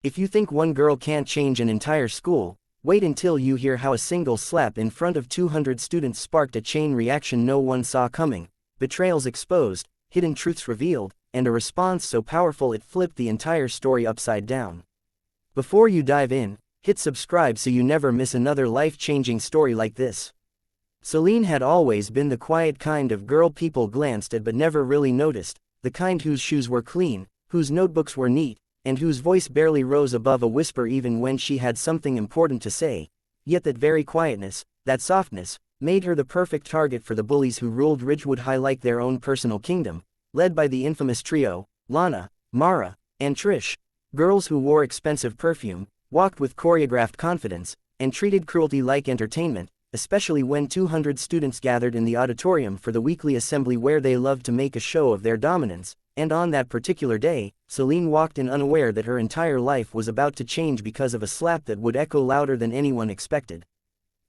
If you think one girl can't change an entire school, wait until you hear how a single slap in front of 200 students sparked a chain reaction no one saw coming, betrayals exposed, hidden truths revealed, and a response so powerful it flipped the entire story upside down. Before you dive in, hit subscribe so you never miss another life-changing story like this. Celine had always been the quiet kind of girl people glanced at but never really noticed, the kind whose shoes were clean, whose notebooks were neat, and whose voice barely rose above a whisper even when she had something important to say. Yet that very quietness, that softness, made her the perfect target for the bullies who ruled Ridgewood High like their own personal kingdom, led by the infamous trio, Lana, Mara, and Trish, girls who wore expensive perfume, walked with choreographed confidence, and treated cruelty like entertainment, especially when 200 students gathered in the auditorium for the weekly assembly where they loved to make a show of their dominance. And on that particular day, Celine walked in unaware that her entire life was about to change because of a slap that would echo louder than anyone expected.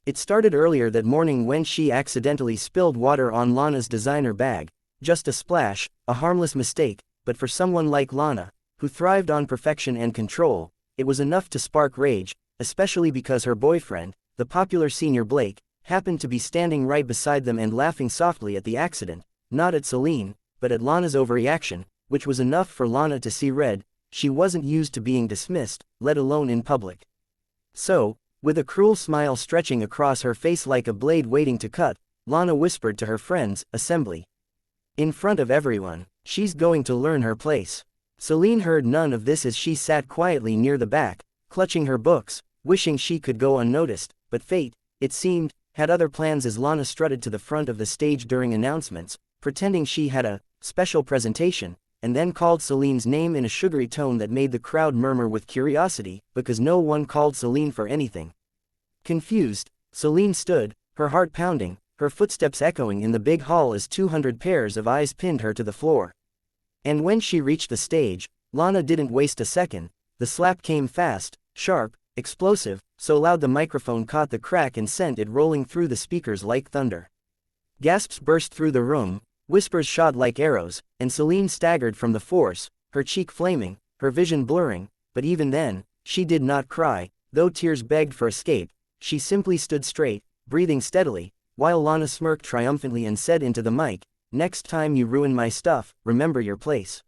It started earlier that morning when she accidentally spilled water on Lana's designer bag. Just a splash, a harmless mistake, but for someone like Lana, who thrived on perfection and control, it was enough to spark rage, especially because her boyfriend, the popular senior Blake, happened to be standing right beside them and laughing softly at the accident, not at Celine, but at Lana's overreaction, which was enough for Lana to see red. She wasn't used to being dismissed, let alone in public. So, with a cruel smile stretching across her face like a blade waiting to cut, Lana whispered to her friends, "Assembly. In front of everyone, she's going to learn her place." Celine heard none of this as she sat quietly near the back, clutching her books, wishing she could go unnoticed, but fate, it seemed, had other plans as Lana strutted to the front of the stage during announcements, pretending she had a special presentation, and then called Celine's name in a sugary tone that made the crowd murmur with curiosity, because no one called Celine for anything. Confused, Celine stood, her heart pounding, her footsteps echoing in the big hall as 200 pairs of eyes pinned her to the floor. And when she reached the stage, Lana didn't waste a second. The slap came fast, sharp, explosive, so loud the microphone caught the crack and sent it rolling through the speakers like thunder. Gasps burst through the room, whispers shot like arrows, and Celine staggered from the force, her cheek flaming, her vision blurring, but even then, she did not cry, though tears begged for escape. She simply stood straight, breathing steadily, while Lana smirked triumphantly and said into the mic, "Next time you ruin my stuff, remember your place."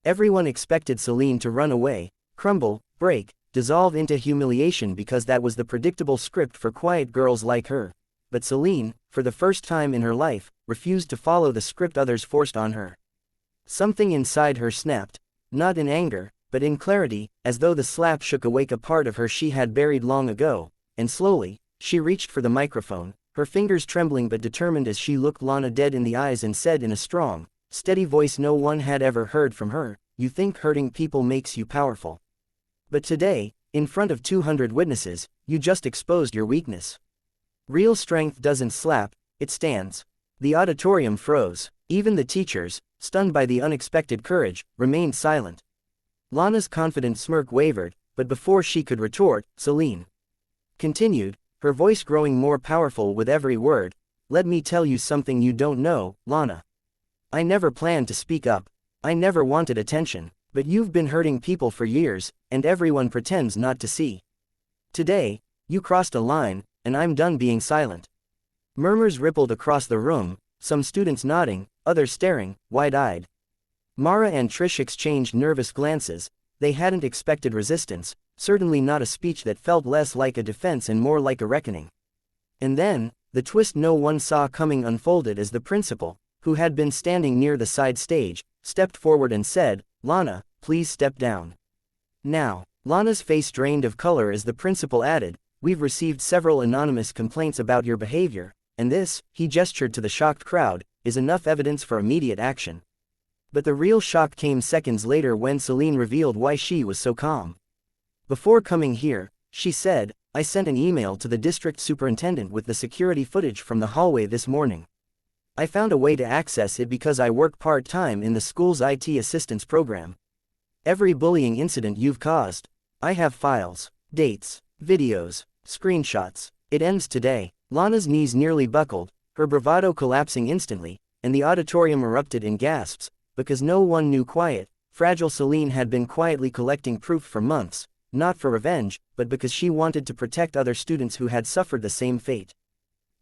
Everyone expected Celine to run away, crumble, break, dissolve into humiliation because that was the predictable script for quiet girls like her. But Celine, for the first time in her life, refused to follow the script others forced on her. Something inside her snapped, not in anger, but in clarity, as though the slap shook awake a part of her she had buried long ago, and slowly, she reached for the microphone, her fingers trembling but determined as she looked Lana dead in the eyes and said in a strong, steady voice no one had ever heard from her, "You think hurting people makes you powerful. But today, in front of 200 witnesses, you just exposed your weakness. Real strength doesn't slap, it stands." The auditorium froze. Even the teachers, stunned by the unexpected courage, remained silent. Lana's confident smirk wavered, but before she could retort, Celine continued, her voice growing more powerful with every word, "Let me tell you something you don't know, Lana. I never planned to speak up. I never wanted attention, but you've been hurting people for years, and everyone pretends not to see. Today, you crossed a line, and I'm done being silent." Murmurs rippled across the room, some students nodding, others staring, wide-eyed. Mara and Trish exchanged nervous glances. They hadn't expected resistance, certainly not a speech that felt less like a defense and more like a reckoning. And then, the twist no one saw coming unfolded as the principal, who had been standing near the side stage, stepped forward and said, "Lana, please step down." Now, Lana's face drained of color as the principal added, "We've received several anonymous complaints about your behavior, and this," he gestured to the shocked crowd, "is enough evidence for immediate action." But the real shock came seconds later when Celine revealed why she was so calm. "Before coming here," she said, "I sent an email to the district superintendent with the security footage from the hallway this morning. I found a way to access it because I work part-time in the school's IT assistance program. Every bullying incident you've caused, I have files, dates, videos, screenshots. It ends today." Lana's knees nearly buckled, her bravado collapsing instantly, and the auditorium erupted in gasps, because no one knew quiet, fragile Celine had been quietly collecting proof for months, not for revenge, but because she wanted to protect other students who had suffered the same fate.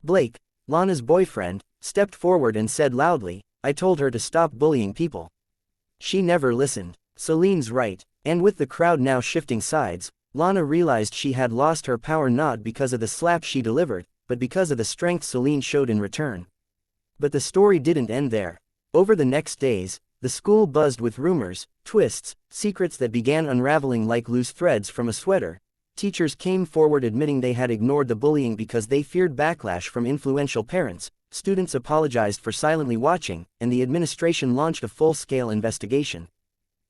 Blake, Lana's boyfriend, stepped forward and said loudly, "I told her to stop bullying people. She never listened." Celine's right, and with the crowd now shifting sides, Lana realized she had lost her power not because of the slap she delivered, but because of the strength Celine showed in return. But the story didn't end there. Over the next days, the school buzzed with rumors, twists, secrets that began unraveling like loose threads from a sweater. Teachers came forward admitting they had ignored the bullying because they feared backlash from influential parents. Students apologized for silently watching, and the administration launched a full-scale investigation.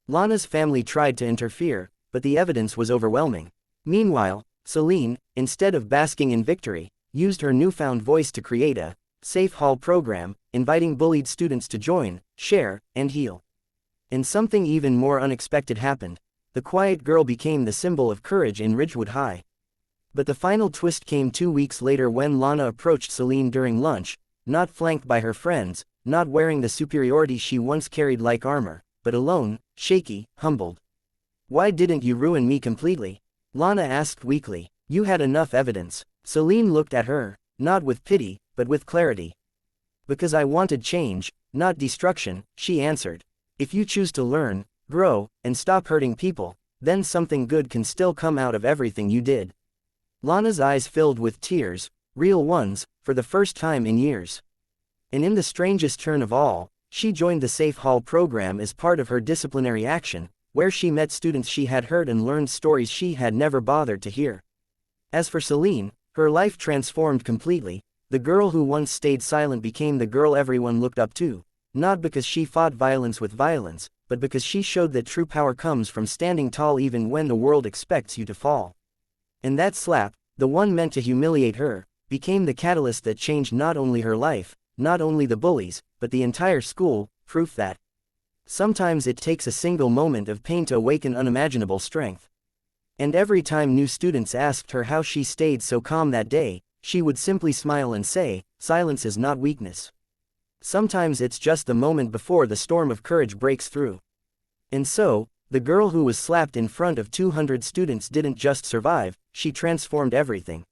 Lana's family tried to interfere, but the evidence was overwhelming. Meanwhile, Celine, instead of basking in victory, used her newfound voice to create a safe hall program, inviting bullied students to join, share, and heal. And something even more unexpected happened. The quiet girl became the symbol of courage in Ridgewood High. But the final twist came 2 weeks later when Lana approached Celine during lunch, not flanked by her friends, not wearing the superiority she once carried like armor, but alone, shaky, humbled. "Why didn't you ruin me completely?" Lana asked weakly. "You had enough evidence." Celine looked at her, not with pity, but with clarity. "Because I wanted change, not destruction," she answered. "If you choose to learn, grow, and stop hurting people, then something good can still come out of everything you did." Lana's eyes filled with tears, real ones, for the first time in years. And in the strangest turn of all, she joined the Safe Hall program as part of her disciplinary action, where she met students she had hurt and learned stories she had never bothered to hear. As for Celine, her life transformed completely. The girl who once stayed silent became the girl everyone looked up to, not because she fought violence with violence, but because she showed that true power comes from standing tall even when the world expects you to fall. And that slap, the one meant to humiliate her, became the catalyst that changed not only her life, not only the bullies, but the entire school, proof that sometimes it takes a single moment of pain to awaken unimaginable strength. And every time new students asked her how she stayed so calm that day, she would simply smile and say, "Silence is not weakness. Sometimes it's just the moment before the storm of courage breaks through." And so, the girl who was slapped in front of 200 students didn't just survive, she transformed everything.